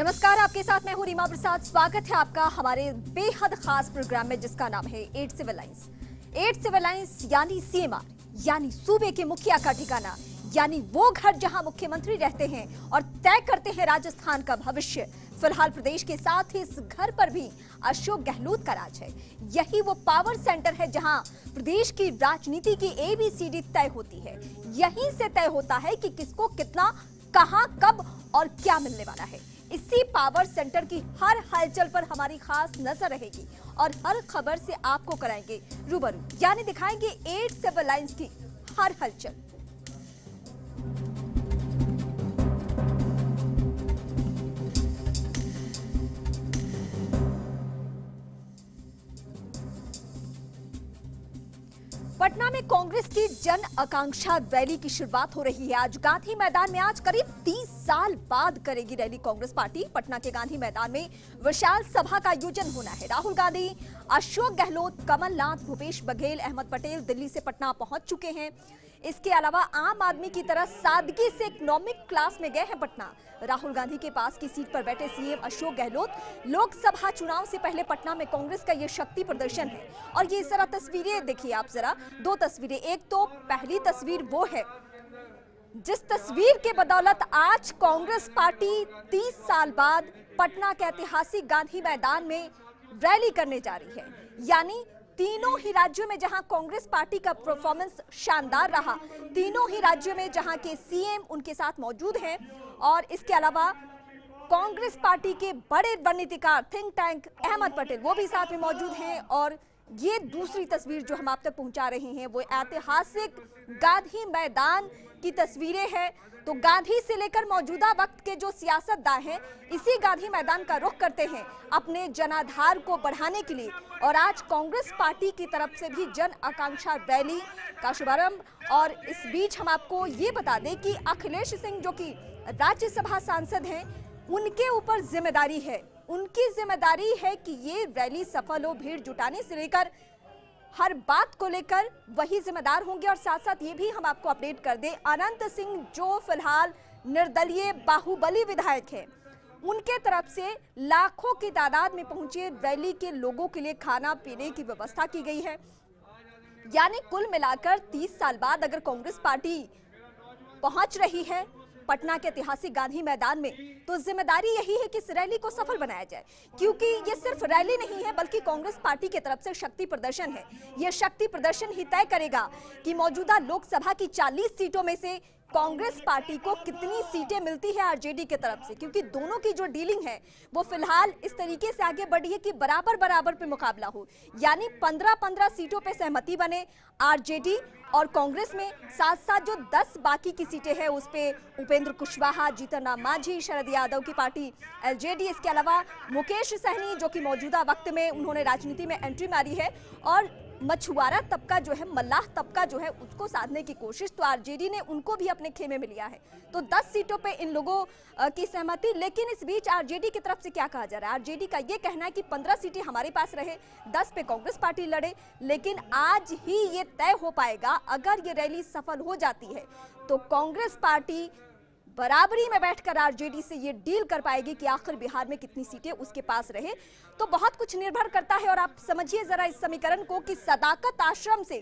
नमस्कार, आपके साथ मैं हूं रीमा प्रसाद। स्वागत है आपका हमारे बेहद खास प्रोग्राम में जिसका नाम है 8 सिविल लाइंस। 8 सिविल लाइंस यानी सीएमआर, यानी सूबे के मुखिया का ठिकाना, यानी वो घर जहां मुख्यमंत्री रहते हैं और तय करते हैं राजस्थान का भविष्य। फिलहाल प्रदेश के साथ ही इस घर पर भी अशोक गहलोत का राज है। यही वो पावर सेंटर है जहां प्रदेश की राजनीति की एबीसीडी तय होती है। यहीं से तय होता है कि किसको कितना, कहां, कब और क्या मिलने वाला है। इसी पावर सेंटर की हर हलचल पर हमारी खास नजर रहेगी और हर खबर से आपको कराएंगे रूबरू, यानी दिखाएंगे 8 सिविल लाइंस की हर हलचल। पटना में कांग्रेस की जन आकांक्षा रैली की शुरुआत हो रही है। आज गांधी मैदान में करीब 30 साल बाद करेगी रैली कांग्रेस पार्टी। पटना के गांधी मैदान में विशाल सभा का आयोजन होना है। राहुल गांधी, अशोक गहलोत, कमलनाथ, भूपेश बघेल, अहमद पटेल दिल्ली से पटना पहुंच चुके हैं। इसके अलावा आम आदमी की तरह सादगी से इकोनॉमिक क्लास में गए हैं पटना। राहुल गांधी के पास की सीट पर बैठे सीएम अशोक गहलोत। लोकसभा चुनाव से पहले पटना में कांग्रेस का ये शक्ति प्रदर्शन है और ये जरा तस्वीरें देखिए आप जरा, दो तस्वीरें। एक तो पहली तस्वीर वो है जिस तस्वीर के बदौलत आज कांग्रेस पार्टी 30 साल बाद पटना के ऐतिहासिक गांधी मैदान में रैली करने जा रही है। यानी तीनों ही राज्यों में जहां कांग्रेस पार्टी का परफॉर्मेंस शानदार रहा, तीनों ही राज्यों में जहां के सीएम उनके साथ मौजूद हैं और इसके अलावा कांग्रेस पार्टी के बड़े रणनीतिकार थिंक टैंक अहमद पटेल वो भी साथ में मौजूद हैं। और ये दूसरी तस्वीर जो हम आप तक पहुंचा रहे हैं वो ऐतिहासिक गांधी मैदान की तस्वीरें हैं। तो गांधी से लेकर मौजूदा वक्त के जो सियासतदान हैं इसी गांधी मैदान का रुख करते हैं अपने जनाधार को बढ़ाने के लिए। और आज कांग्रेस पार्टी की तरफ से भी जन आकांक्षा रैली का शुभारंभ। और इस बीच हम आपको ये बता दें कि अखिलेश सिंह जो कि राज्यसभा सांसद हैं, उनके ऊपर जिम्मेदारी है, उनकी जिम्मेदारी है कि ये रैली सफल हो। भीड़ जुटाने से लेकर हर बात को लेकर वही जिम्मेदार होंगे। और साथ साथ ये भी हम आपको अपडेट कर दें, अनंत सिंह जो फिलहाल निर्दलीय बाहुबली विधायक हैं, उनके तरफ से लाखों की तादाद में पहुंचे रैली के लोगों के लिए खाना पीने की व्यवस्था की गई है। यानी कुल मिलाकर 30 साल बाद अगर कांग्रेस पार्टी पहुंच रही है पटना के ऐतिहासिक गांधी मैदान में, तो जिम्मेदारी यही है कि इस रैली को सफल बनाया जाए। क्योंकि ये सिर्फ रैली नहीं है बल्कि कांग्रेस पार्टी की तरफ से शक्ति प्रदर्शन है। यह शक्ति प्रदर्शन ही तय करेगा कि मौजूदा लोकसभा की 40 सीटों में से कांग्रेस पार्टी को कितनी सीटें मिलती है आरजेडी की तरफ से। क्योंकि दोनों की जो डीलिंग है वो फिलहाल इस तरीके से आगे बढ़ी है कि बराबर बराबर पे मुकाबला हो, यानी 15-15 सीटों पे सहमति बने आरजेडी और कांग्रेस में। साथ साथ जो 10 बाकी की सीटें हैं उस पे उपेंद्र कुशवाहा, जीतन राम मांझी, शरद यादव की पार्टी एलजेडी, इसके अलावा मुकेश सहनी जो कि मौजूदा वक्त में उन्होंने राजनीति में एंट्री मारी है, और मछुआरा तबका जो है, मल्लाह तबका जो है, उसको साधने की कोशिश तो आरजेडी ने उनको भी अपने खेमे में लिया है। तो 10 सीटों पे इन लोगों की सहमति। लेकिन इस बीच आरजेडी की तरफ से क्या कहा जा रहा है? आरजेडी का ये कहना है कि 15 सीटें हमारे पास रहे, 10 पे कांग्रेस पार्टी लड़े। लेकिन आज ही ये तय हो पाएगा, अगर ये रैली सफल हो जाती है तो कांग्रेस पार्टी बराबरी में बैठकर आरजेडी से ये डील कर पाएगी कि आखिर बिहार में कितनी सीटें उसके पास रहे। तो बहुत कुछ निर्भर करता है। और आप समझिए जरा इस समीकरण को कि सदाकत आश्रम से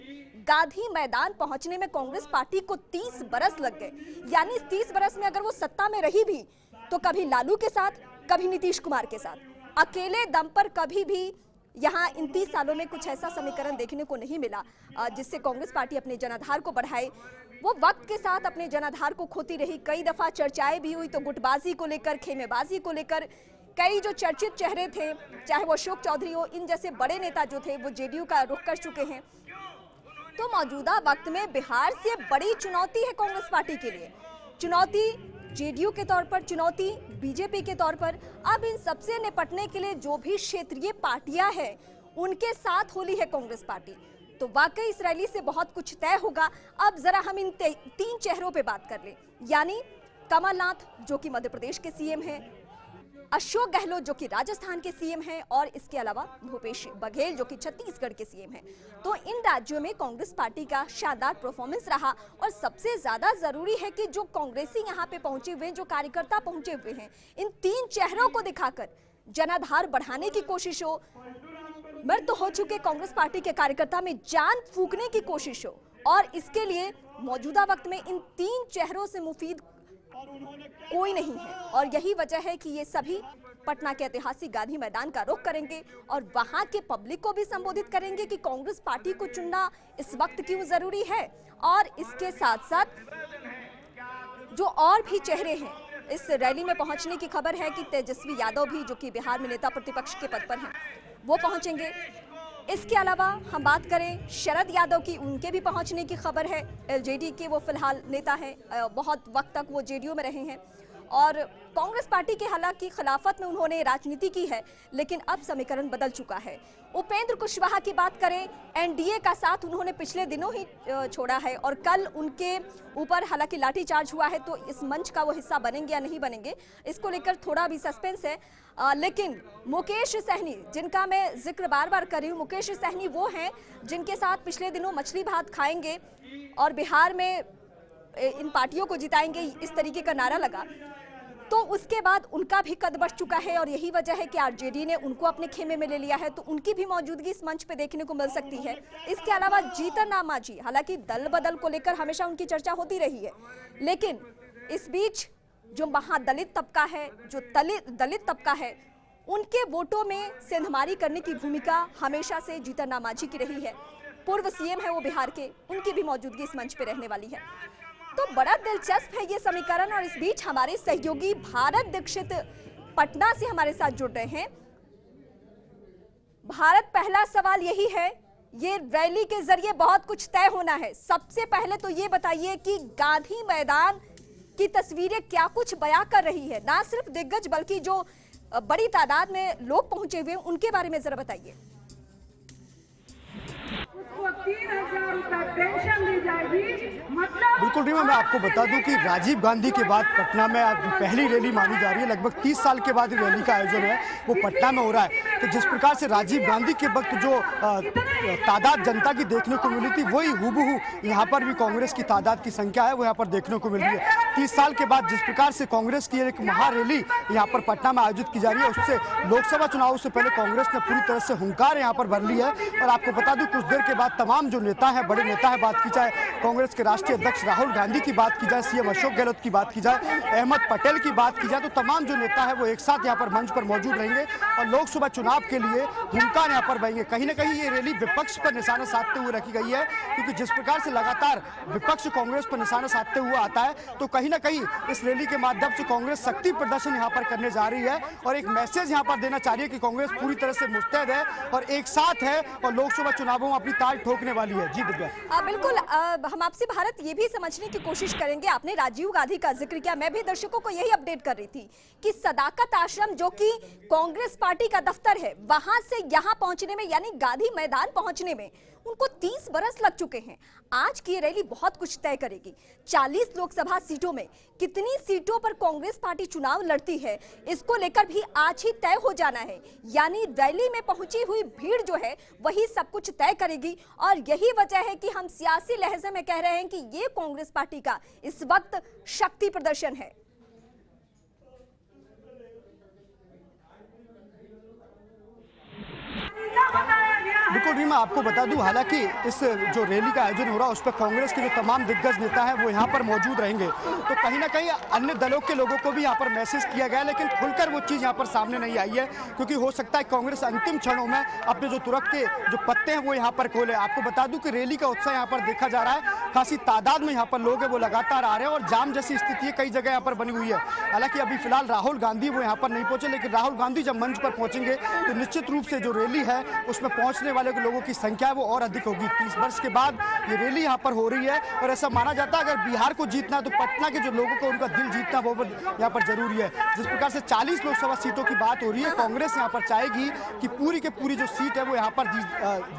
गांधी मैदान पहुंचने में कांग्रेस पार्टी को 30 बरस लग गए। यानी इस 30 बरस में अगर वो सत्ता में रही भी तो कभी लालू के साथ, कभी नीतीश कुमार के साथ, अकेले दम पर कभी भी यहाँ इन 30 सालों में कुछ ऐसा समीकरण देखने को नहीं मिला जिससे कांग्रेस पार्टी अपने जनाधार को बढ़ाए। वो वक्त के साथ अपने जनाधार को खोती रही। कई दफा चर्चाएं भी हुई, तो गुटबाजी को लेकर, खेमेबाजी को लेकर कई जो चर्चित चेहरे थे, चाहे वो अशोक चौधरी हो, इन जैसे बड़े नेता जो थे वो जेडीयू का रुख कर चुके हैं। तो मौजूदा वक्त में बिहार से बड़ी चुनौती है कांग्रेस पार्टी के लिए। चुनौती जेडीयू के तौर पर, चुनौती बीजेपी के तौर पर। अब इन सबसे निपटने के लिए जो भी क्षेत्रीय पार्टियां हैं उनके साथ होली है कांग्रेस पार्टी। तो वाकई इस रैली से बहुत कुछ तय होगा। अब जरा हम इन 3 चेहरों पे बात कर लें, यानी कमलनाथ जो कि मध्य प्रदेश के सीएम हैं, अशोक गहलोत जो कि राजस्थान के सीएम हैं और इसके अलावा भूपेश बघेल जो कि छत्तीसगढ़ के सीएम हैं। तो इन राज्यों में कांग्रेस पार्टी का शानदार परफॉर्मेंस रहा और सबसे ज्यादा जरूरी है कि जो कांग्रेसी यहाँ पे पहुंचे हुए हैं, जो कार्यकर्ता पहुंचे हुए हैं, इन 3 चेहरों को दिखाकर जनाधार बढ़ाने की कोशिश हो, मृत हो चुके कांग्रेस पार्टी के कार्यकर्ता में जान फूंकने की कोशिश हो और इसके लिए मौजूदा वक्त में इन 3 चेहरों से मुफीद कोई नहीं है। और यही वजह है कि ये सभी पटना के ऐतिहासिक गांधी मैदान का रुख करेंगे और वहां के पब्लिक को भी संबोधित करेंगे कि कांग्रेस पार्टी को चुनना इस वक्त क्यों जरूरी है। और इसके साथ साथ जो और भी चेहरे हैं, इस रैली में पहुंचने की खबर है कि तेजस्वी यादव भी, जो कि बिहार में नेता प्रतिपक्ष के पद पर हैं, वो पहुंचेंगे। इसके अलावा हम बात करें शरद यादव की, उनके भी पहुंचने की खबर है। एलजेडी के वो फिलहाल नेता हैं, बहुत वक्त तक वो जेडीयू में रहे हैं और कांग्रेस पार्टी के हालांकि खिलाफत में उन्होंने राजनीति की है, लेकिन अब समीकरण बदल चुका है। उपेंद्र कुशवाहा की बात करें, एनडीए का साथ उन्होंने पिछले दिनों ही छोड़ा है और कल उनके ऊपर हालांकि लाठीचार्ज हुआ है, तो इस मंच का वो हिस्सा बनेंगे या नहीं बनेंगे, इसको लेकर थोड़ा भी सस्पेंस है। लेकिन मुकेश सहनी, जिनका मैं जिक्र बार बार कर रही हूँ, मुकेश सहनी वो हैं जिनके साथ पिछले दिनों मछली भात खाएंगे और बिहार में इन पार्टियों को जिताएंगे, इस तरीके का नारा लगा, तो उसके बाद उनका भी कद बढ़ चुका है और यही वजह है कि आरजेडी ने उनको अपने खेमे में ले लिया है, तो उनकी भी मौजूदगी इस मंच पे देखने को मिल सकती है। इसके अलावा जीतन राम मांझी, हालांकि दल बदल को लेकर हमेशा उनकी चर्चा होती रही है, लेकिन इस बीच जो महादलित तबका है, जो दलित तबका है, उनके वोटों में सेंधमारी करने की भूमिका हमेशा से जीतन राम मांझी की रही है। पूर्व सीएम है वो बिहार के, उनकी भी मौजूदगी इस मंच पे रहने वाली है। तो बड़ा दिलचस्प है ये समीकरण। और इस बीच हमारे सहयोगी भारत दीक्षित पटना से हमारे साथ जुड़ रहे हैं। भारत, पहला सवाल यही है, ये रैली के जरिए बहुत कुछ तय होना है। सबसे पहले तो ये बताइए कि गांधी मैदान की तस्वीरें क्या कुछ बयां कर रही है, ना सिर्फ दिग्गज बल्कि जो बड़ी तादाद में लोग पहुंचे हुए हैं उनके बारे में जरा बताइए। उसको 3000 रुपए पेंशन दी जाएगी। मतलब बिल्कुल रीमा, मैं आपको बता दूं कि राजीव गांधी के बाद पटना में आज पहली रैली मानी जा रही है। लगभग 30 साल के बाद रैली का आयोजन है वो पटना में हो रहा है। तो जिस प्रकार से राजीव गांधी के वक्त जो तादाद जनता की देखने को मिली थी, वही हूबहू यहाँ पर भी कांग्रेस की तादाद की संख्या है वो यहाँ पर देखने को मिल रही है। 30 साल के बाद जिस प्रकार से कांग्रेस की एक महारैली यहाँ पर पटना में आयोजित की जा रही है, उससे लोकसभा चुनाव से पहले कांग्रेस ने पूरी तरह से हुंकार यहाँ पर भर ली है। और आपको बता दूं, कुछ देर के बाद तमाम जो नेता हैं, बड़े नेता हैं, बात की जाए कांग्रेस के राष्ट्रीय अध्यक्ष राहुल गांधी की बात की जाए, सीएम अशोक गहलोत की बात की जाए, अहमद पटेल की बात की जाए, तो तमाम जो नेता है वो एक साथ यहाँ पर मंच पर मौजूद रहेंगे और लोकसभा चुनाव के लिए हुंकार यहाँ पर बहेंगे। कहीं ना कहीं ये रैली विपक्ष पर निशाना साधते हुए रखी गई है, क्योंकि जिस प्रकार से लगातार विपक्ष कांग्रेस पर निशाना साधते हुए आता है, तो कहीं ना कहीं इस रैली के माध्यम से कांग्रेस शक्ति प्रदर्शन यहाँ पर करने जा रही है और एक मैसेज यहाँ पर देना चाह रही है कि कांग्रेस पूरी तरह से मुस्तैद है और एक साथ है और लोकसभा चुनावों में अपनी ताल ठोकने वाली है। जी दिव्या। बिल्कुल, हम आपसे भारत ये भी समझने की कोशिश करेंगे। आपने राजीव गांधी का जिक्र किया, मैं भी दर्शकों को यही अपडेट कर रही थी कि सदाकत आश्रम जो कि कांग्रेस पार्टी का दफ्तर है, वहां से यहां पहुंचने में यानी गांधी मैदान पहुंचने में उनको 30 बरस लग चुके हैं। आज की रैली बहुत कुछ तय करेगी। 40 लोकसभा सीटों में कितनी सीटों पर कांग्रेस पार्टी चुनाव लड़ती है, इसको लेकर भी आज ही तय हो जाना है। यानी रैली में पहुंची हुई भीड़ जो है वही सब कुछ तय करेगी और यही वजह है कि हम सियासी लहजे में कह रहे हैं कि ये कांग्रेस पार्टी का इस वक्त शक्ति प्रदर्शन है। बिल्कुल रीमा, आपको बता दूं, हालांकि इस जो रैली का आयोजन हो रहा है उस पर कांग्रेस के जो तमाम दिग्गज नेता हैं वो यहाँ पर मौजूद रहेंगे, तो कहीं ना कहीं अन्य दलों के लोगों को भी यहाँ पर मैसेज किया गया, लेकिन खुलकर वो चीज़ यहाँ पर सामने नहीं आई है, क्योंकि हो सकता है कांग्रेस अंतिम क्षणों में अपने जो तुरंत के जो पत्ते हैं वो यहाँ पर खोले। आपको बता दूं कि रैली का उत्साह यहाँ पर देखा जा रहा है, खासी तादाद में यहाँ पर लोग हैं वो लगातार आ रहे हैं और जाम जैसी स्थिति कई जगह यहाँ पर बनी हुई है। हालांकि अभी फिलहाल राहुल गांधी वो यहाँ पर नहीं पहुंचे, लेकिन राहुल गांधी जब मंच पर पहुंचेंगे तो निश्चित रूप से जो रैली है उसमें पहुंचने वाले लोगों की संख्या है वो और अधिक होगी। 30 वर्ष के बाद ये रैली यहाँ पर हो रही है और ऐसा माना जाता है अगर बिहार को जीतना है तो पटना के जो लोगों को उनका दिल जीतना वो यहाँ पर जरूरी है। जिस प्रकार से 40 लोकसभा सीटों की बात हो रही है, कांग्रेस यहाँ पर चाहेगी कि पूरी के पूरी जो सीट है वो यहाँ पर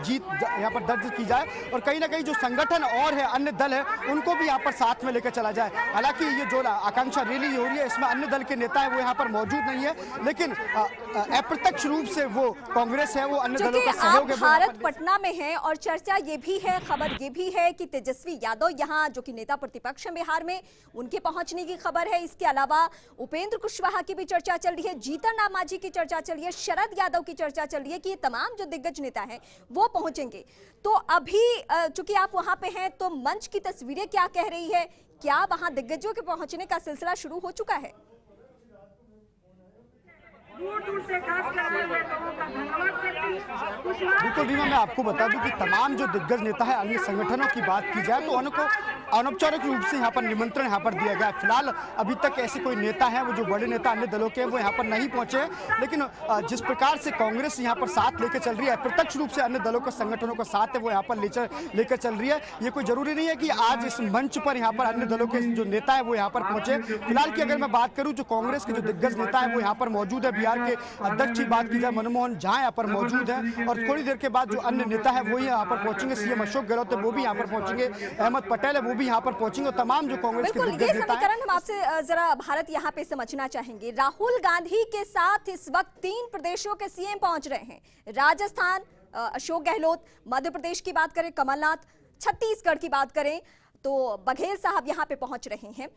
जीत यहाँ पर दर्ज की जाए और कहीं ना कहीं जो संगठन और है, अन्य दल है, उनको भी यहाँ पर साथ में लेकर चला जाए। हालांकि ये जो आकांक्षा रैली हो रही है इसमें अन्य दल के नेता है वो यहाँ पर मौजूद नहीं है, लेकिन अप्रत्यक्ष रूप से वो कांग्रेस है वो अन्य दलों का सहयोग है। भारत पटना में है और चर्चा ये भी है, खबर ये भी है कि तेजस्वी यादव यहाँ जो कि नेता प्रतिपक्ष है बिहार में, उनके पहुंचने की खबर है। इसके अलावा उपेंद्र कुशवाहा की भी चर्चा चल रही है, जीतन राम मांझी की चर्चा चल रही है, शरद यादव की चर्चा चल रही है कि ये तमाम जो दिग्गज नेता हैं वो पहुंचेंगे। तो अभी चूंकि आप वहां पे हैं तो मंच की तस्वीरें क्या कह रही है, क्या वहां दिग्गजों के पहुंचने का सिलसिला शुरू हो चुका है? दूर दूर से खास कर आए हुए लोगों का धन्यवाद करती हूं। बिल्कुल रीमा, मैं आपको बता दूं कि तमाम जो दिग्गज नेता है, अन्य संगठनों की बात की जाए तो उनको अनौपचारिक रूप से यहाँ पर निमंत्रण यहाँ पर दिया गया है। फिलहाल अभी तक ऐसे कोई नेता है वो जो बड़े नेता अन्य दलों के वो यहाँ पर नहीं पहुंचे, लेकिन जिस प्रकार से कांग्रेस यहाँ पर साथ लेकर चल रही है, प्रत्यक्ष रूप से अन्य दलों का संगठनों का साथ है वो यहाँ पर लेकर चल रही है। ये कोई जरूरी नहीं है कि आज इस मंच पर यहाँ पर अन्य दलों के जो नेता है वो यहाँ पर पहुंचे। फिलहाल की अगर मैं बात करूँ जो कांग्रेस के जो दिग्गज नेता है वो यहाँ पर मौजूद है। बिहार के अध्यक्ष की बात की जाए मनमोहन झा यहाँ पर मौजूद है और थोड़ी देर के बाद जो अन्य नेता है वो यहाँ पर पहुंचेंगे। सीएम अशोक गहलोत है वो भी यहाँ पर पहुंचेंगे, अहमद पटेल है वो भी यहाँ पर पहुंचेंगे और तमाम जो कांग्रेस के बिल्कुल, ये समीकरण हम आपसे जरा भारत यहाँ पे समझना चाहेंगे। राहुल गांधी के साथ इस वक्त 3 प्रदेशों के सीएम पहुंच रहे हैं। राजस्थान अशोक गहलोत, मध्य प्रदेश की बात करें कमलनाथ, छत्तीसगढ़ की बात करें तो बघेल साहब यहाँ पे पहुंच रहे हैं।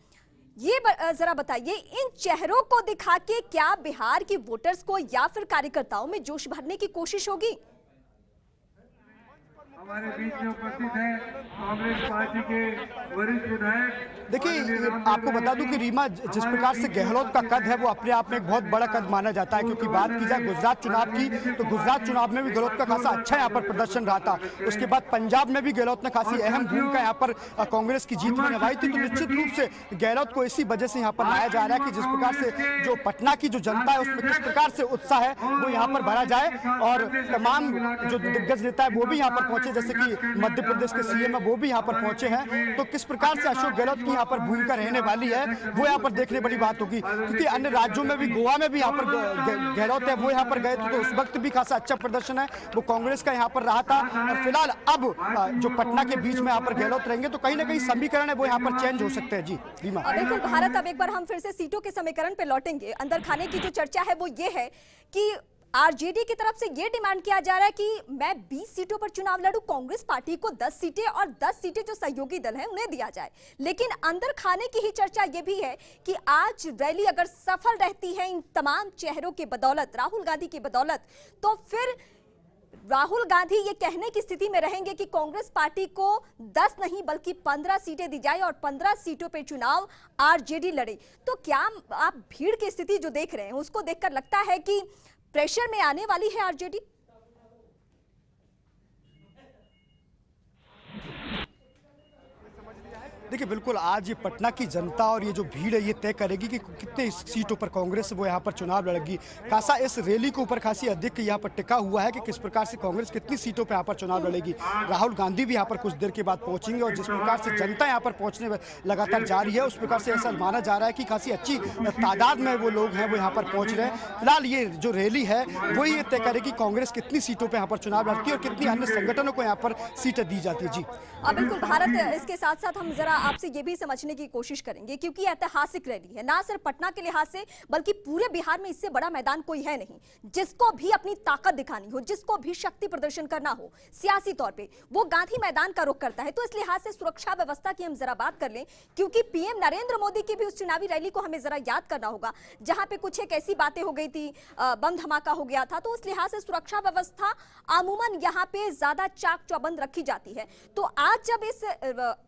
ये जरा बताइए, इन चेहरों को दिखा के क्या बिहार की वोटर्स को या फिर कार्यकर्ताओं में जोश भरने की कोशिश होगी? हमारे बीच में उपस्थित है कांग्रेस पार्टी के वरिष्ठ विधायक। देखिए आपको बता दूं कि रीमा, जिस प्रकार से गहलोत का कद है वो अपने आप में एक बहुत बड़ा कद माना जाता है, क्योंकि बात की जाए गुजरात चुनाव की तो गुजरात चुनाव में भी गहलोत का खासा अच्छा यहाँ पर प्रदर्शन रहा था। उसके बाद पंजाब में भी गहलोत ने खासी अहम भूमिका यहाँ पर कांग्रेस की जीत में निभाई थी। तो निश्चित रूप से गहलोत को इसी वजह से यहाँ पर लाया जा रहा है कि जिस प्रकार से जो पटना की जो जनता है उसमें किस प्रकार से उत्साह है वो यहाँ पर भरा जाए और तमाम जो दिग्गज नेता है वो भी यहाँ पर पहुंचे, जैसे कि मध्य प्रदेश के सीएम है वो भी यहाँ पर पहुंचे हैं। तो किस प्रकार से अशोक गहलोत की यहाँ पर भूमिका रहने वाली है वो यहाँ पर देखने बड़ी बात होगी, क्योंकि अन्य राज्यों में भी, गोवा में भी यहाँ पर गहलोत है वो यहाँ पर गए थे तो उस वक्त भी खासा अच्छा प्रदर्शन है वो कांग्रेस का यहाँ पर रहा था। और फिलहाल अब जो पटना के बीच में यहाँ पर गहलोत रहेंगे तो कहीं ना कहीं समीकरण है वो यहाँ पर चेंज हो सकते हैं। जी रीमा, बिल्कुल भारत, अब एक बार हम फिर से सीटों के समीकरण पे लौटेंगे। अंदर खाने की जो चर्चा है वो ये है कि आरजेडी की तरफ से ये डिमांड किया जा रहा है कि मैं 20 सीटों पर चुनाव लड़ूं, कांग्रेस पार्टी को 10 सीटें और 10 सीटें जो सहयोगी दल हैं उन्हें दिया जाए। लेकिन अंदर खाने की ही चर्चा ये भी है कि आज रैली अगर सफल रहती है इन तमाम चेहरों के बदौलत, राहुल गांधी की बदौलत, तो फिर राहुल गांधी ये कहने की स्थिति में रहेंगे कि कांग्रेस पार्टी को 10 नहीं बल्कि 15 सीटें दी जाए और 15 सीटों पे चुनाव आरजेडी लड़े। तो क्या आप भीड़ की स्थिति जो देख रहे हैं उसको देखकर लगता है कि प्रेशर में आने वाली है आरजेडी? देखिए बिल्कुल, आज ये पटना की जनता और ये जो भीड़ है ये तय करेगी कि कितने सीटों पर कांग्रेस वो यहाँ पर चुनाव लड़ेगी। खासा इस रैली के ऊपर खासी अधिक यहाँ पर टिका हुआ है कि किस प्रकार से कांग्रेस कितनी सीटों पर यहाँ पर चुनाव लड़ेगी। राहुल गांधी भी यहाँ पर कुछ देर के बाद पहुंचेंगे और जिस प्रकार से जनता यहाँ पर पहुंचने में लगातार जा रही है उस प्रकार से ऐसा माना जा रहा है कि खासी अच्छी तादाद में वो लोग हैं वो यहाँ पर पहुंच रहे हैं। फिलहाल ये जो रैली है वही ये तय करेगी कांग्रेस कितनी सीटों पर यहाँ पर चुनाव लड़ती है और कितनी अन्य संगठनों को यहाँ पर सीटें दी जाती है। जी बिल्कुल भारत, इसके साथ साथ हम जरा आपसे ये भी समझने की कोशिश करेंगे क्योंकि ऐतिहासिक रैली है, ना सिर्फ पटना के लिहाज से बल्कि पूरे बिहार में इससे बड़ा मैदान कोई है नहीं। जिसको भी अपनी ताकत दिखानी हो, जिसको भी शक्ति प्रदर्शन करना हो सियासी तौर पे, वो गांधी मैदान का रुख करता है। तो इस लिहाज से सुरक्षा व्यवस्था की हम जरा बात कर लें, क्योंकि पीएम नरेंद्र मोदी की भी उस चुनावी रैली को हमें जरा याद करना होगा जहां पे कुछ एक ऐसी बातें हो गई थी, बम धमाका हो गया था। तो उस लिहाज से सुरक्षा व्यवस्था अमूमन यहाँ पे ज्यादा चाक चौबंद रखी जाती है। तो आज जब इस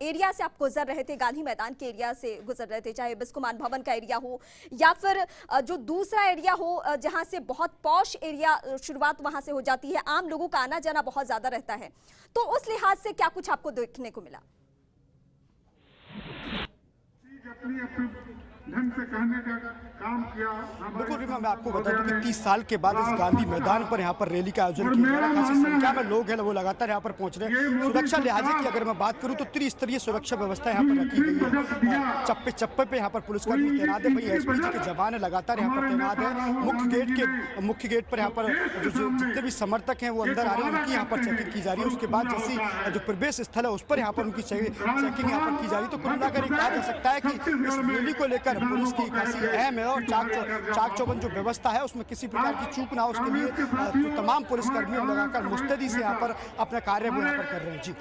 एरिया से आप गुजर रहे थे, गांधी मैदान के एरिया से गुजर रहे थे, चाहे बिस्कुमान भवन का एरिया हो या फिर जो दूसरा एरिया हो जहां से बहुत पॉश एरिया शुरुआत वहां से हो जाती है, आम लोगों का आना जाना बहुत ज्यादा रहता है, तो उस लिहाज से क्या कुछ आपको देखने को मिला? अपनी अपनी ढंग से कहने का काम किया। बिल्कुल रीमा, मैं आपको बता दूं कि 30 साल के बाद इस गांधी मैदान पर यहाँ पर रैली का आयोजन किया जा रहा है। खासी संख्या में लोग हैं वो लगातार यहाँ पर पहुंच रहे हैं। सुरक्षा लिहाजे की अगर मैं बात करूं तो त्रिस्तरीय सुरक्षा व्यवस्था यहाँ पर रखी गई है। चप्पे चप्पे पे यहाँ पर पुलिसकर्मी तैनात है। वही एसपीजी के जवान लगातार यहाँ पर तैनात है। मुख्य गेट पर यहाँ पर जितने भी समर्थक हैं वो अंदर आ रहे हैं, उनकी यहाँ पर चेकिंग की जा रही है। उसके बाद जैसी जो प्रवेश स्थल है उस पर यहाँ पर उनकी चेकिंग यहाँ पर की जा रही है। तो कुल मिलाकर कहा जा सकता है कि इस रैली को लेकर पुलिस की खासी अहम है और चाक चौबंद जो व्यवस्था है उसमें किसी प्रकार की चूक ना हो, उसके लिए जो तमाम पुलिसकर्मियों लगाकर मुस्तैदी से यहाँ पर अपना कार्य वो यहाँ पर कर रहे हैं। जी,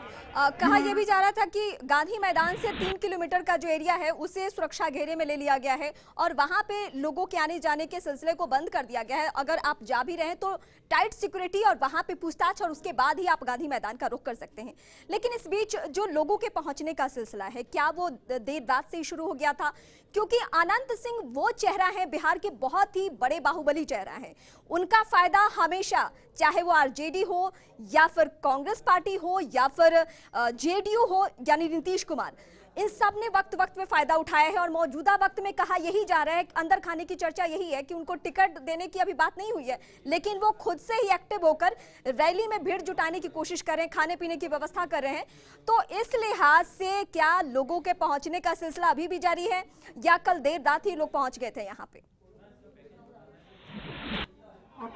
कहा यह भी जा रहा था कि गांधी मैदान से 3 किलोमीटर का जो एरिया है उसे सुरक्षा घेरे में ले लिया गया है और वहां पे लोगों के आने जाने के सिलसिले को बंद कर दिया गया है। अगर आप जा भी रहे हैं तो टाइट सिक्योरिटी और वहां पे पूछताछ और उसके बाद ही आप गांधी मैदान का रुख कर सकते हैं। लेकिन इस बीच जो लोगों के पहुंचने का सिलसिला है, क्या वो देर रात से ही शुरू हो गया था? क्योंकि अनंत सिंह वो चेहरा है, बिहार के बहुत ही बड़े बाहुबली चेहरा है। उनका फायदा हमेशा, चाहे वो आरजेडी हो या फिर कांग्रेस पार्टी हो या फिर जेडीयू हो यानी नीतीश कुमार, इन सब ने वक्त वक्त में फायदा उठाया है और मौजूदा वक्त में कहा यही जा रहा है, अंदर खाने की चर्चा यही है कि उनको टिकट देने की अभी बात नहीं हुई है, लेकिन वो खुद से ही एक्टिव होकर रैली में भीड़ जुटाने की कोशिश कर रहे हैं, खाने पीने की व्यवस्था कर रहे हैं। तो इस लिहाज से क्या लोगों के पहुंचने का सिलसिला अभी भी जारी है या कल देर रात ही लोग पहुंच गए थे यहाँ पे?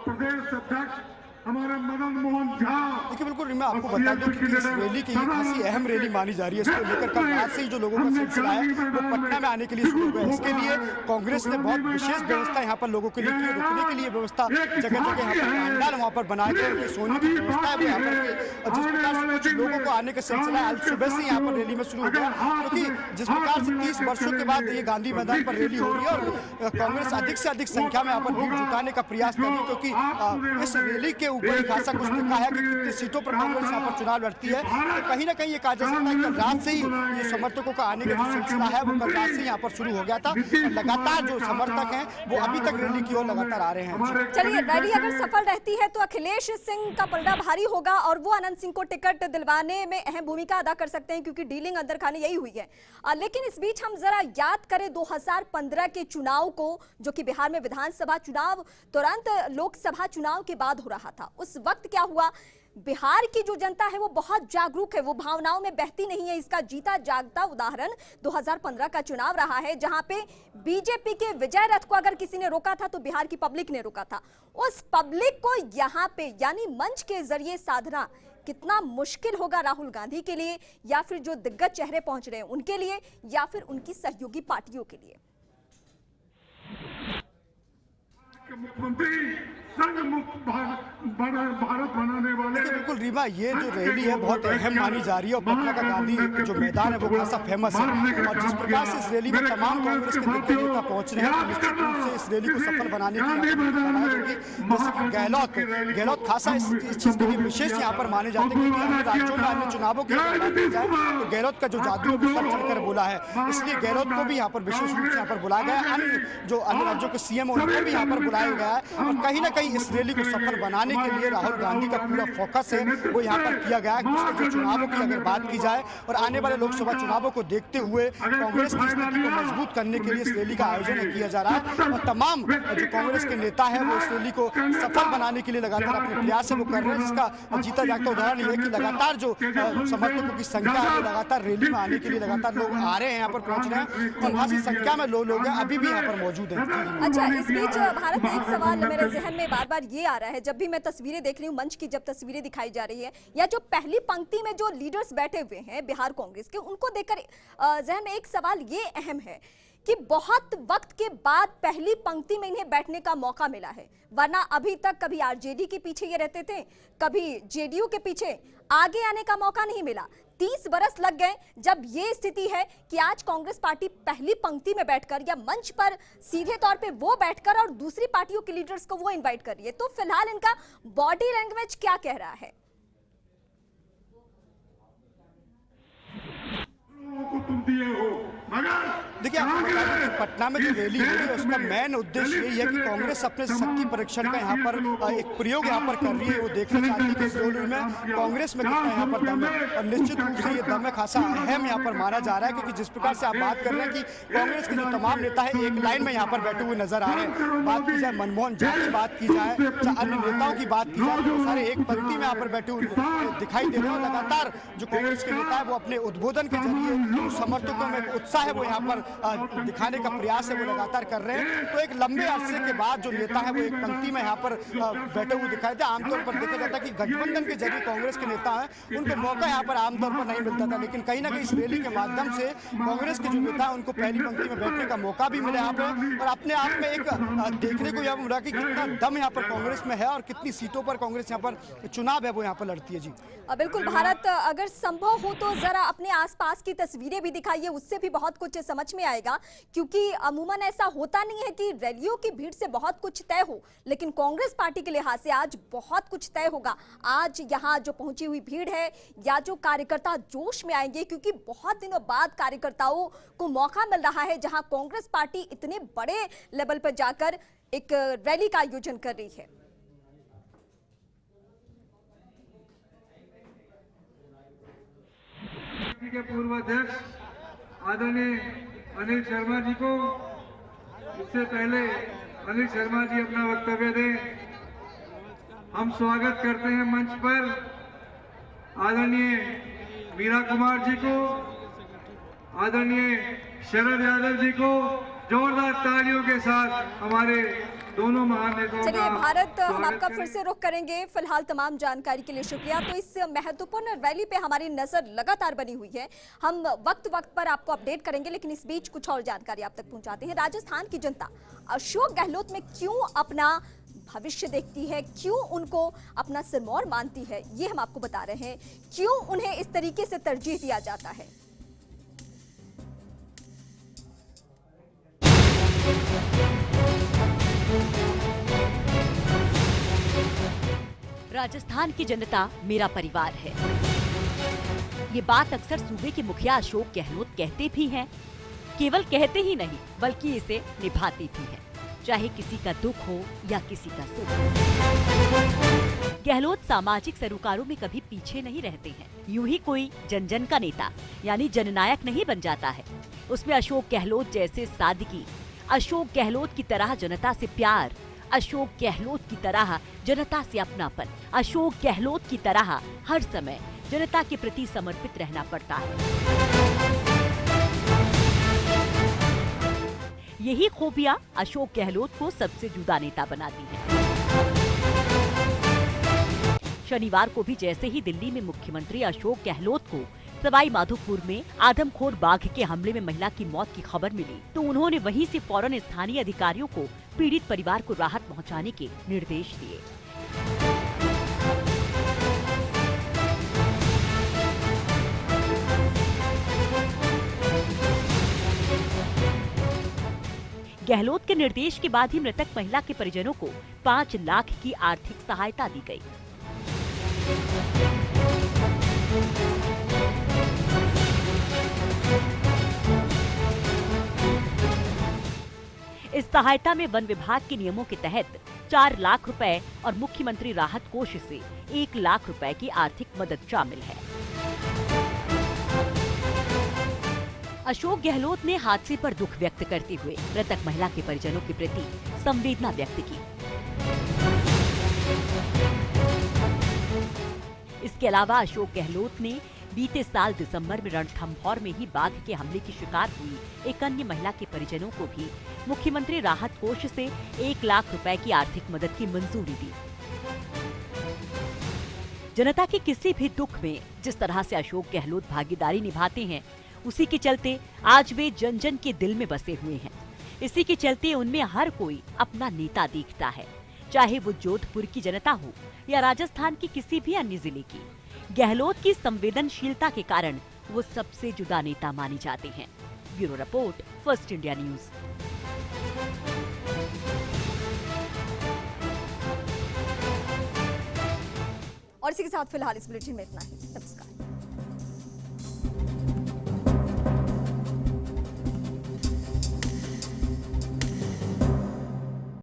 प्रदेश अध्यक्ष हमारे मदन मोहन झा। देखिए बिल्कुल मैं आपको बता दूं कि इस रैली की खासी अहम रैली मानी जा रही है। इसको लेकर कल रात से ही जो लोगों का सिलसिला है वो पटना में आने के लिए शुरू हुआ है। इसके लिए कांग्रेस ने बहुत विशेष व्यवस्था यहाँ पर लोगों के लिए की, रुकने के लिए व्यवस्था जगह जगह यहाँ पर पंडाल वहाँ पर बनाए गए, उनकी सोने की व्यवस्था है वो यहाँ पर। और जिस प्रकार से कुछ लोगों को आने का सिलसिला आज सुबह से यहाँ पर रैली में शुरू हो गया, क्योंकि जिस प्रकार से 30 वर्षों के बाद ये गांधी मैदान पर रैली हो रही है और कांग्रेस अधिक से अधिक संख्या में यहाँ पर भीड़ जुटाने का प्रयास कर रही है, क्योंकि इस रैली के ऊपर ही खासा कुछ लिखा है कि कितनी सीटों पर कांग्रेस यहाँ पर चुनाव लड़ती है। तो कहीं ना कहीं ये कहा जा सकता है कि रात से ही ये समर्थकों का आने का जो सिलसिला है वो कल रात से यहाँ पर शुरू हो गया था और लगातार जो समर्थक हैं वो अभी तक रैली की ओर लगातार आ रहे हैं। चलिए, रैली अगर सफल रहती है तो अखिलेश सिंह का पलड़ा भारी होगा और वो अनंत सिंह को टिकट दिलवाने में अहम भूमिका अदा कर सकते हैं, क्योंकि डीलिंग अंदर खाने यही हुई है। लेकिन इस बीच हम जरा याद करें 2015 के चुनाव को, जो कि बिहार में विधानसभा चुनाव तुरंत लोकसभा चुनाव के बाद हो रहा था। उस वक्त क्या हुआ? बिहार की जो जनता है वो बहुत जागरूक है, वो भावनाओं में बहती नहीं है। इसका जीता जागता उदाहरण 2015 का चुनाव रहा है, जहां पे बीजेपी के विजय रथ को अगर किसी ने रोका था तो बिहार की पब्लिक ने रोका था। उस पब्लिक को यहां पे यानी मंच के जरिए साधना कितना मुश्किल होगा राहुल गांधी के लिए, या फिर जो दिग्गज चेहरे पहुंच रहे हैं उनके लिए, या फिर उनकी सहयोगी पार्टियों के लिए। मुख्यमंत्री संघ मुक्त भारत बनाने वाले। बिल्कुल रीमा, ये जो रैली है बहुत अहम मानी जा रही है और पटना का गांधी जो मैदान है वो खासा फेमस है और जिस प्रकार से इस रैली में तमाम कांग्रेस के दिग्गज नेता पहुंच रहे हैं तो निश्चित रूप से इस रैली को सफल बनाने की जैसे कि गहलोत खासा इस चीज के लिए विशेष यहाँ पर माने जाते हैं, क्योंकि अन्य राज्यों में अन्य चुनावों की बात की जाए तो गहलोत का जो जादू वो सब चलकर बोला है, इसलिए गहलोत को भी यहाँ पर विशेष रूप से यहाँ पर बुलाया गया है। अन्य राज्यों के सीएम उनको भी यहाँ पर बुलाया गया है और कहीं ना कहीं इस रैली को सफल बनाने के लिए राहुल गांधी का पूरा फोकस है वो यहाँ पर किया गया है। पिछले चुनावों की अगर बात की जाए और आने वाले लोकसभा चुनावों को देखते हुए कांग्रेस की स्थिति को मजबूत करने के लिए इस रैली का आयोजन किया जा रहा है और तमाम जो कांग्रेस के नेता है वो इस रैली को सफल बनाने के लिए लगातार अपने प्रयास है वो कर रहे हैं, जिसका जीता जागता उदाहरण ये है कि लगातार जो समर्थकों की संख्या है लगातार रैली में आने के लिए लगातार लोग आ रहे हैं, यहाँ पर पहुंच रहे हैं और खासी संख्या में लोग हैं अभी भी यहाँ पर मौजूद हैं। अच्छा, इस बीच भारत में एक सवाल मेरे जहन में बार बार ये आ रहा है, जब भी मैं तस्वीरें देख रही हूँ, मंच की जब तस्वीरें दिखाई जा रही है या जो पहली पंक्ति में जो लीडर्स बैठे हुए हैं बिहार कांग्रेस के, उनको देखकर जहन में एक सवाल ये अहम है कि बहुत वक्त के बाद पहली पंक्ति में इन्हें बैठने का मौका मिला है, वरना अभी तक कभी आरजेडी के पीछे ये रहते थे, कभी जेडीयू के पीछे, आगे आने का मौका नहीं मिला। 30 बरस लग गए जब ये स्थिति है कि आज कांग्रेस पार्टी पहली पंक्ति में बैठकर या मंच पर सीधे तौर पे वो बैठकर और दूसरी पार्टियों के लीडर्स को वो इनवाइट कर रही है। तो फिलहाल इनका बॉडी लैंग्वेज क्या कह रहा है? तुम दिए हो मगर देखिए आपको बता दूं कि पटना में जो रैली हो रही है उसका मेन उद्देश्य यही है कि कांग्रेस अपने शक्ति परीक्षण का यहाँ पर एक प्रयोग यहाँ पर कर रही है। वो देखना चाहती है कि इस 2 में कांग्रेस में कितना यहाँ पर दम है, और निश्चित रूप से ये दम है खासा अहम यहाँ पर माना जा रहा है, क्योंकि जिस प्रकार से आप बात कर रहे हैं कि कांग्रेस के जो तमाम नेता है एक लाइन में यहाँ पर बैठे हुए नजर आ रहे हैं। बात की जाए मनमोहन झा की, बात की जाए अन्य नेताओं की, बात की जाए, तो सारे एक पंक्ति में यहाँ पर बैठे हुए दिखाई दे रहे हैं। लगातार जो कांग्रेस के नेता है वो अपने उद्बोधन के जरिए समर्थकों में उत्साह है वो यहाँ पर दिखाने का प्रयास है वो लगातार कर रहे हैं। तो एक लंबे अरसे के बाद जो नेता है वो एक पंक्ति में यहाँ पर बैठे हुए दिखाई दे। आमतौर पर देखा जाता है कि गठबंधन के जरिए कांग्रेस के नेता हैं उनको मौका यहाँ पर आमतौर पर नहीं मिलता था, लेकिन कहीं ना कहीं इस रैली के माध्यम से कांग्रेस के जो नेता है उनको पहली पंक्ति में बैठने का मौका भी मिला यहाँ पर, और अपने आप में एक देखने को यह मिला कि कितना दम यहाँ पर कांग्रेस में है और कितनी सीटों पर कांग्रेस यहाँ पर चुनाव है वो यहाँ पर लड़ती है। जी बिल्कुल भारत, अगर संभव हो तो जरा अपने आसपास की तस्वीरें भी दिखाइए, उससे भी बहुत कुछ समझ में आएगा, क्योंकि अमूमन ऐसा होता नहीं है कि रैलियों की भीड़ से बहुत कुछ तय हो, लेकिन कांग्रेस पार्टी के लिहाज से आज बहुत कुछ तय होगा। आज यहाँ जो पहुंची हुई भीड़ है या जो कार्यकर्ता जोश में आएंगे, क्योंकि बहुत दिनों बाद कार्यकर्ताओं को मौका मिल रहा है जहां कांग्रेस पार्टी इतने बड़े लेवल पर जाकर एक रैली का आयोजन कर रही है। के पूर्व अध्यक्ष आदरणीय अनिल शर्मा जी को, इससे पहले अनिल शर्मा जी अपना वक्तव्य दें, हम स्वागत करते हैं मंच पर आदरणीय मीरा कुमार जी को, आदरणीय शरद यादव जी को। जोरदार तालियों के साथ हमारे दोनों महान नेताओं चलिए का भारत, हम स्वागत आपका करें। फिर से रुख करेंगे। फिलहाल तमाम जानकारी के लिए शुक्रिया। तो इस महत्वपूर्ण रैली पे हमारी नजर लगातार बनी हुई है, हम वक्त वक्त पर आपको अपडेट करेंगे, लेकिन इस बीच कुछ और जानकारी आप तक पहुंचाते हैं। राजस्थान की जनता अशोक गहलोत में क्यों अपना भविष्य देखती है, क्यों उनको अपना सिरमौर मानती है, ये हम आपको बता रहे हैं। क्यों उन्हें इस तरीके से तरजीह दिया जाता है। राजस्थान की जनता मेरा परिवार है। ये बात अक्सर सूबे के मुखिया अशोक गहलोत कहते भी हैं। केवल कहते ही नहीं बल्कि इसे निभाते भी हैं, चाहे किसी का दुख हो या किसी का सुख। गहलोत सामाजिक सरोकारों में कभी पीछे नहीं रहते हैं। यूं ही कोई जन जन का नेता यानी जननायक नहीं बन जाता है। उसमें अशोक गहलोत जैसे सादगी, अशोक गहलोत की तरह जनता से प्यार, अशोक गहलोत की तरह जनता से अपनापन, अशोक गहलोत की तरह हर समय जनता के प्रति समर्पित रहना पड़ता है। यही खूबियां अशोक गहलोत को सबसे जुदा नेता बनाती हैं। शनिवार को भी जैसे ही दिल्ली में मुख्यमंत्री अशोक गहलोत को सवाई माधोपुर में आदमखोर बाघ के हमले में महिला की मौत की खबर मिली, तो उन्होंने वहीं से फौरन स्थानीय अधिकारियों को पीड़ित परिवार को राहत पहुंचाने के निर्देश दिए। गहलोत के निर्देश के बाद ही मृतक महिला के परिजनों को 5 लाख की आर्थिक सहायता दी गई। इस सहायता में वन विभाग के नियमों के तहत 4 लाख रुपए और मुख्यमंत्री राहत कोष से 1 लाख रुपए की आर्थिक मदद शामिल है। अशोक गहलोत ने हादसे पर दुख व्यक्त करते हुए मृतक महिला के परिजनों के प्रति संवेदना व्यक्त की। इसके अलावा अशोक गहलोत ने बीते साल दिसंबर में रणथंभौर में ही बाघ के हमले की शिकार हुई एक अन्य महिला के परिजनों को भी मुख्यमंत्री राहत कोष से 1 लाख रुपए की आर्थिक मदद की मंजूरी दी। जनता के किसी भी दुख में जिस तरह से अशोक गहलोत भागीदारी निभाते हैं, उसी के चलते आज वे जन जन के दिल में बसे हुए हैं। इसी के चलते उनमें हर कोई अपना नेता दिखता है, चाहे वो जोधपुर की जनता हो या राजस्थान की किसी भी अन्य जिले की। गहलोत की संवेदनशीलता के कारण वो सबसे जुदा नेता माने जाते हैं। Bureau report, first India news. और इसी के साथ फिलहाल इस बुलेटिन में इतना ही। नमस्कार।